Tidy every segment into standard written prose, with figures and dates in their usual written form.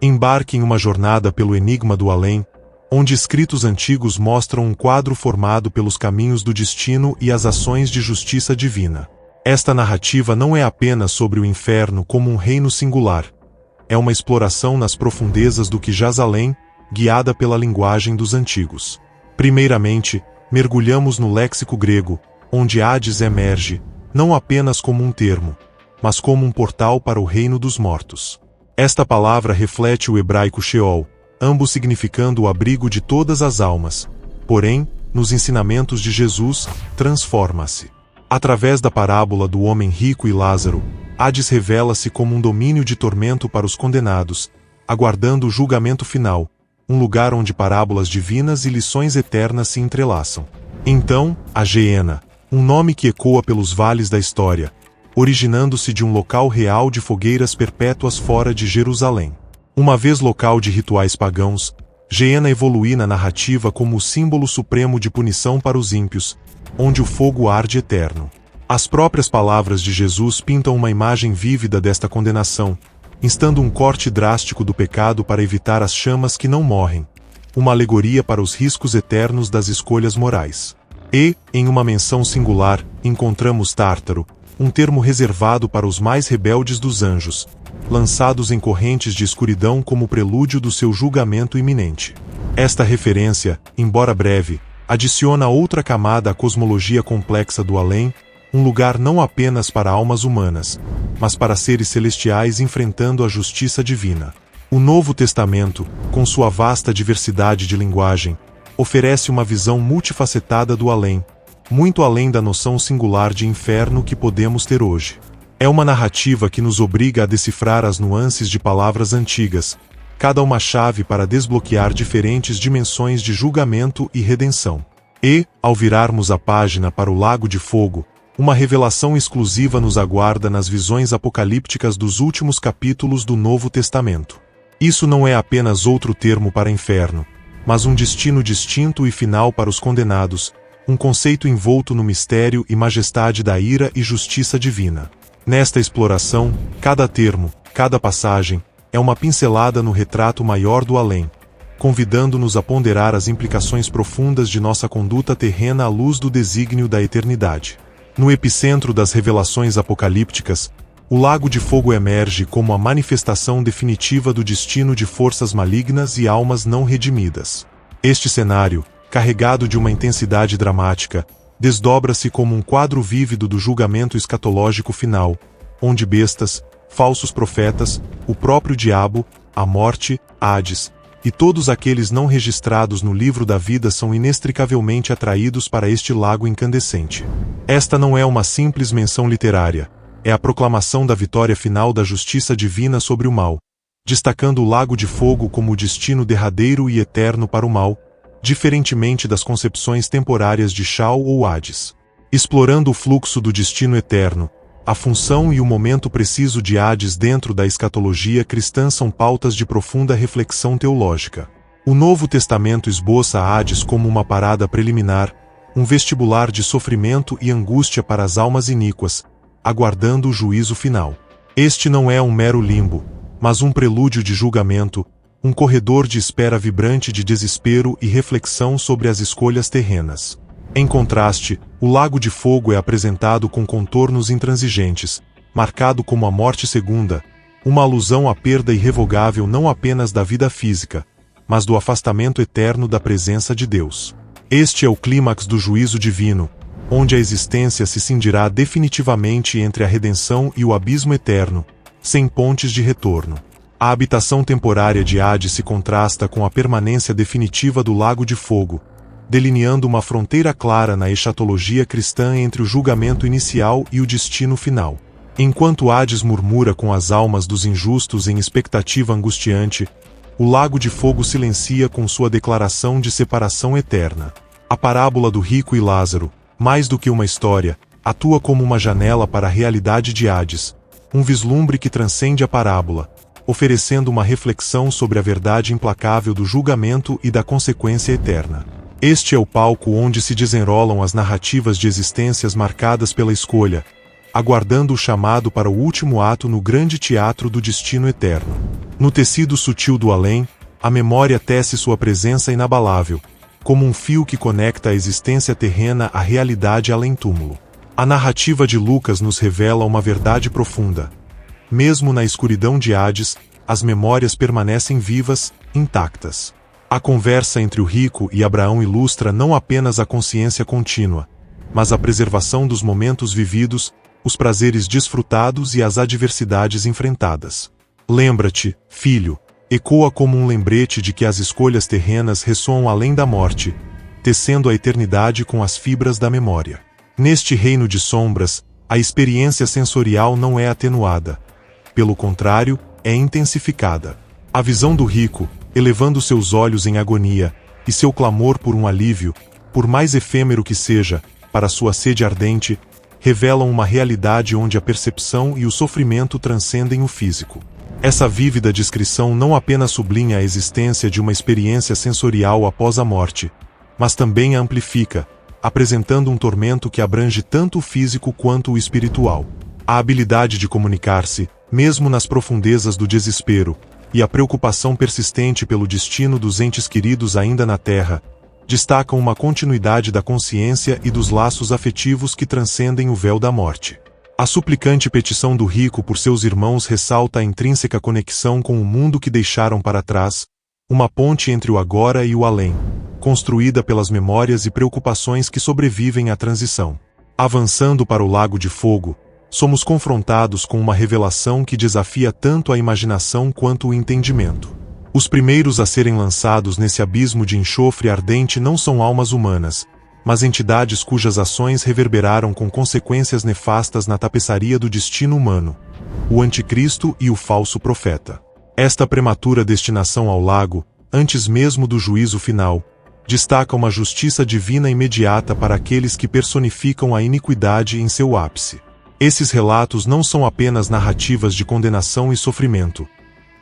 Embarque em uma jornada pelo enigma do além, onde escritos antigos mostram um quadro formado pelos caminhos do destino e as ações de justiça divina. Esta narrativa não é apenas sobre o inferno como um reino singular. É uma exploração nas profundezas do que jaz além, guiada pela linguagem dos antigos. Primeiramente, mergulhamos no léxico grego, onde Hades emerge, não apenas como um termo, mas como um portal para o reino dos mortos. Esta palavra reflete o hebraico Sheol, ambos significando o abrigo de todas as almas. Porém, nos ensinamentos de Jesus, transforma-se. Através da parábola do homem rico e Lázaro, Hades revela-se como um domínio de tormento para os condenados, aguardando o julgamento final, um lugar onde parábolas divinas e lições eternas se entrelaçam. Então, a Geena, um nome que ecoa pelos vales da história, originando-se de um local real de fogueiras perpétuas fora de Jerusalém. Uma vez local de rituais pagãos, Geena evolui na narrativa como o símbolo supremo de punição para os ímpios, onde o fogo arde eterno. As próprias palavras de Jesus pintam uma imagem vívida desta condenação, instando um corte drástico do pecado para evitar as chamas que não morrem, uma alegoria para os riscos eternos das escolhas morais. E, em uma menção singular, encontramos Tártaro, um termo reservado para os mais rebeldes dos anjos, lançados em correntes de escuridão como prelúdio do seu julgamento iminente. Esta referência, embora breve, adiciona outra camada à cosmologia complexa do além, um lugar não apenas para almas humanas, mas para seres celestiais enfrentando a justiça divina. O Novo Testamento, com sua vasta diversidade de linguagem, oferece uma visão multifacetada do além, muito além da noção singular de inferno que podemos ter hoje. É uma narrativa que nos obriga a decifrar as nuances de palavras antigas, cada uma chave para desbloquear diferentes dimensões de julgamento e redenção. E, ao virarmos a página para o Lago de Fogo, uma revelação exclusiva nos aguarda nas visões apocalípticas dos últimos capítulos do Novo Testamento. Isso não é apenas outro termo para inferno, mas um destino distinto e final para os condenados, um conceito envolto no mistério e majestade da ira e justiça divina. Nesta exploração, cada termo, cada passagem, é uma pincelada no retrato maior do além, convidando-nos a ponderar as implicações profundas de nossa conduta terrena à luz do desígnio da eternidade. No epicentro das revelações apocalípticas, o Lago de Fogo emerge como a manifestação definitiva do destino de forças malignas e almas não redimidas. Este cenário, carregado de uma intensidade dramática, desdobra-se como um quadro vívido do julgamento escatológico final, onde bestas, falsos profetas, o próprio diabo, a morte, Hades, e todos aqueles não registrados no livro da vida são inextricavelmente atraídos para este lago incandescente. Esta não é uma simples menção literária, é a proclamação da vitória final da justiça divina sobre o mal, destacando o Lago de Fogo como o destino derradeiro e eterno para o mal, diferentemente das concepções temporárias de Sheol ou Hades. Explorando o fluxo do destino eterno, a função e o momento preciso de Hades dentro da escatologia cristã são pautas de profunda reflexão teológica. O Novo Testamento esboça Hades como uma parada preliminar, um vestibular de sofrimento e angústia para as almas iníquas, aguardando o juízo final. Este não é um mero limbo, mas um prelúdio de julgamento, um corredor de espera vibrante de desespero e reflexão sobre as escolhas terrenas. Em contraste, o Lago de Fogo é apresentado com contornos intransigentes, marcado como a morte segunda, uma alusão à perda irrevogável não apenas da vida física, mas do afastamento eterno da presença de Deus. Este é o clímax do juízo divino, onde a existência se cindirá definitivamente entre a redenção e o abismo eterno, sem pontes de retorno. A habitação temporária de Hades se contrasta com a permanência definitiva do Lago de Fogo, delineando uma fronteira clara na eschatologia cristã entre o julgamento inicial e o destino final. Enquanto Hades murmura com as almas dos injustos em expectativa angustiante, o Lago de Fogo silencia com sua declaração de separação eterna. A parábola do rico e Lázaro, mais do que uma história, atua como uma janela para a realidade de Hades, um vislumbre que transcende a parábola, oferecendo uma reflexão sobre a verdade implacável do julgamento e da consequência eterna. Este é o palco onde se desenrolam as narrativas de existências marcadas pela escolha, aguardando o chamado para o último ato no grande teatro do destino eterno. No tecido sutil do além, a memória tece sua presença inabalável, como um fio que conecta a existência terrena à realidade além-túmulo. A narrativa de Lucas nos revela uma verdade profunda. Mesmo na escuridão de Hades, as memórias permanecem vivas, intactas. A conversa entre o rico e Abraão ilustra não apenas a consciência contínua, mas a preservação dos momentos vividos, os prazeres desfrutados e as adversidades enfrentadas. Lembra-te, filho, ecoa como um lembrete de que as escolhas terrenas ressoam além da morte, tecendo a eternidade com as fibras da memória. Neste reino de sombras, a experiência sensorial não é atenuada. Pelo contrário, é intensificada. A visão do rico, elevando seus olhos em agonia, e seu clamor por um alívio, por mais efêmero que seja, para sua sede ardente, revelam uma realidade onde a percepção e o sofrimento transcendem o físico. Essa vívida descrição não apenas sublinha a existência de uma experiência sensorial após a morte, mas também a amplifica, apresentando um tormento que abrange tanto o físico quanto o espiritual. A habilidade de comunicar-se, mesmo nas profundezas do desespero, e a preocupação persistente pelo destino dos entes queridos ainda na Terra, destacam uma continuidade da consciência e dos laços afetivos que transcendem o véu da morte. A suplicante petição do rico por seus irmãos ressalta a intrínseca conexão com o mundo que deixaram para trás, uma ponte entre o agora e o além, construída pelas memórias e preocupações que sobrevivem à transição. Avançando para o Lago de Fogo, somos confrontados com uma revelação que desafia tanto a imaginação quanto o entendimento. Os primeiros a serem lançados nesse abismo de enxofre ardente não são almas humanas, mas entidades cujas ações reverberaram com consequências nefastas na tapeçaria do destino humano: o Anticristo e o falso profeta. Esta prematura destinação ao lago, antes mesmo do juízo final, destaca uma justiça divina imediata para aqueles que personificam a iniquidade em seu ápice. Esses relatos não são apenas narrativas de condenação e sofrimento.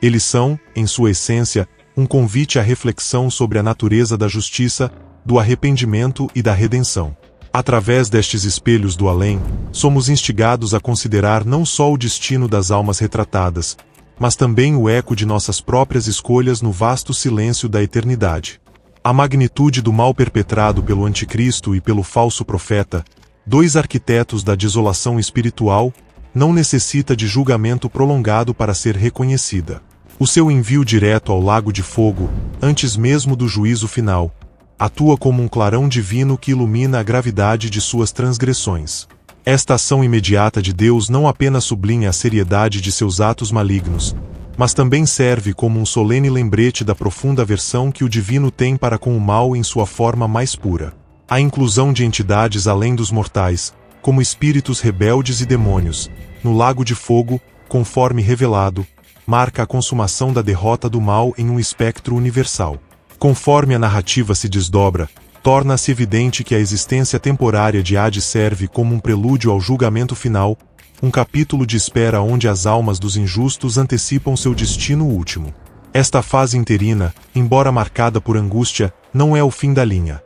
Eles são, em sua essência, um convite à reflexão sobre a natureza da justiça, do arrependimento e da redenção. Através destes espelhos do além, somos instigados a considerar não só o destino das almas retratadas, mas também o eco de nossas próprias escolhas no vasto silêncio da eternidade. A magnitude do mal perpetrado pelo Anticristo e pelo falso profeta, dois arquitetos da desolação espiritual, não necessita de julgamento prolongado para ser reconhecida. O seu envio direto ao Lago de Fogo, antes mesmo do juízo final, atua como um clarão divino que ilumina a gravidade de suas transgressões. Esta ação imediata de Deus não apenas sublinha a seriedade de seus atos malignos, mas também serve como um solene lembrete da profunda aversão que o divino tem para com o mal em sua forma mais pura. A inclusão de entidades além dos mortais, como espíritos rebeldes e demônios, no Lago de Fogo, conforme revelado, marca a consumação da derrota do mal em um espectro universal. Conforme a narrativa se desdobra, torna-se evidente que a existência temporária de Hades serve como um prelúdio ao julgamento final, um capítulo de espera onde as almas dos injustos antecipam seu destino último. Esta fase interina, embora marcada por angústia, não é o fim da linha.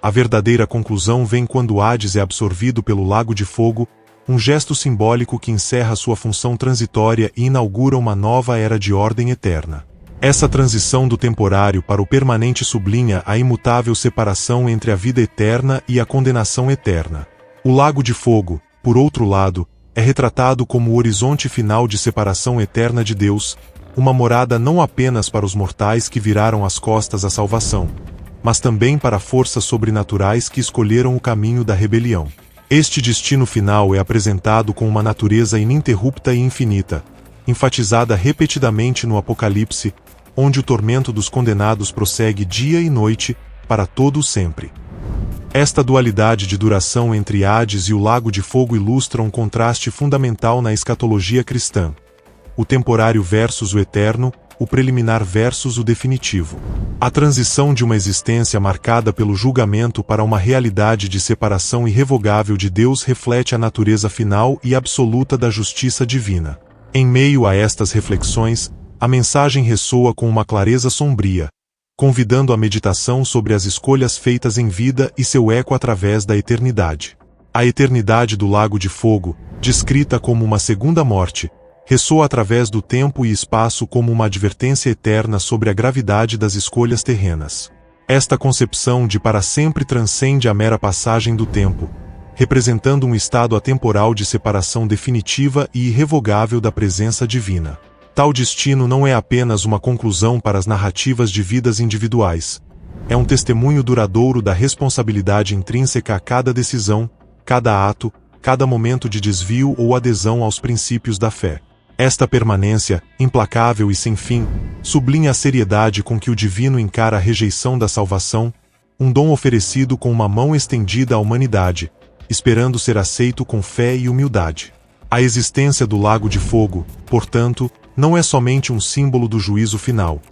A verdadeira conclusão vem quando Hades é absorvido pelo Lago de Fogo, um gesto simbólico que encerra sua função transitória e inaugura uma nova era de ordem eterna. Essa transição do temporário para o permanente sublinha a imutável separação entre a vida eterna e a condenação eterna. O Lago de Fogo, por outro lado, é retratado como o horizonte final de separação eterna de Deus, uma morada não apenas para os mortais que viraram as costas à salvação, mas também para forças sobrenaturais que escolheram o caminho da rebelião. Este destino final é apresentado com uma natureza ininterrupta e infinita, enfatizada repetidamente no Apocalipse, onde o tormento dos condenados prossegue dia e noite, para todo o sempre. Esta dualidade de duração entre Hades e o Lago de Fogo ilustra um contraste fundamental na escatologia cristã: o temporário versus o eterno, o preliminar versus o definitivo. A transição de uma existência marcada pelo julgamento para uma realidade de separação irrevogável de Deus reflete a natureza final e absoluta da justiça divina. Em meio a estas reflexões, a mensagem ressoa com uma clareza sombria, convidando a meditação sobre as escolhas feitas em vida e seu eco através da eternidade. A eternidade do Lago de Fogo, descrita como uma segunda morte, ressoa através do tempo e espaço como uma advertência eterna sobre a gravidade das escolhas terrenas. Esta concepção de para sempre transcende a mera passagem do tempo, representando um estado atemporal de separação definitiva e irrevogável da presença divina. Tal destino não é apenas uma conclusão para as narrativas de vidas individuais. É um testemunho duradouro da responsabilidade intrínseca a cada decisão, cada ato, cada momento de desvio ou adesão aos princípios da fé. Esta permanência, implacável e sem fim, sublinha a seriedade com que o divino encara a rejeição da salvação, um dom oferecido com uma mão estendida à humanidade, esperando ser aceito com fé e humildade. A existência do lago de fogo, portanto, não é somente um símbolo do juízo final.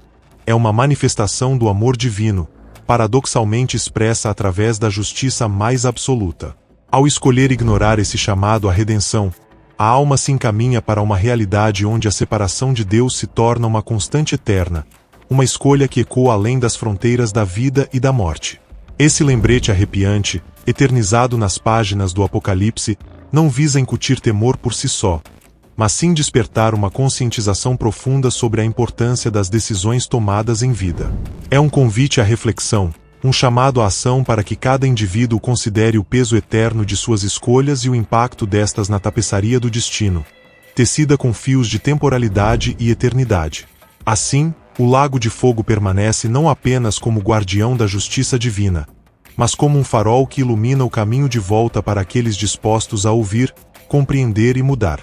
É uma manifestação do amor divino, paradoxalmente expressa através da justiça mais absoluta. Ao escolher ignorar esse chamado à redenção, a alma se encaminha para uma realidade onde a separação de Deus se torna uma constante eterna, uma escolha que ecoa além das fronteiras da vida e da morte. Esse lembrete arrepiante, eternizado nas páginas do Apocalipse, não visa incutir temor por si só, mas sim despertar uma conscientização profunda sobre a importância das decisões tomadas em vida. É um convite à reflexão, um chamado à ação para que cada indivíduo considere o peso eterno de suas escolhas e o impacto destas na tapeçaria do destino, tecida com fios de temporalidade e eternidade. Assim, o Lago de Fogo permanece não apenas como guardião da justiça divina, mas como um farol que ilumina o caminho de volta para aqueles dispostos a ouvir, compreender e mudar.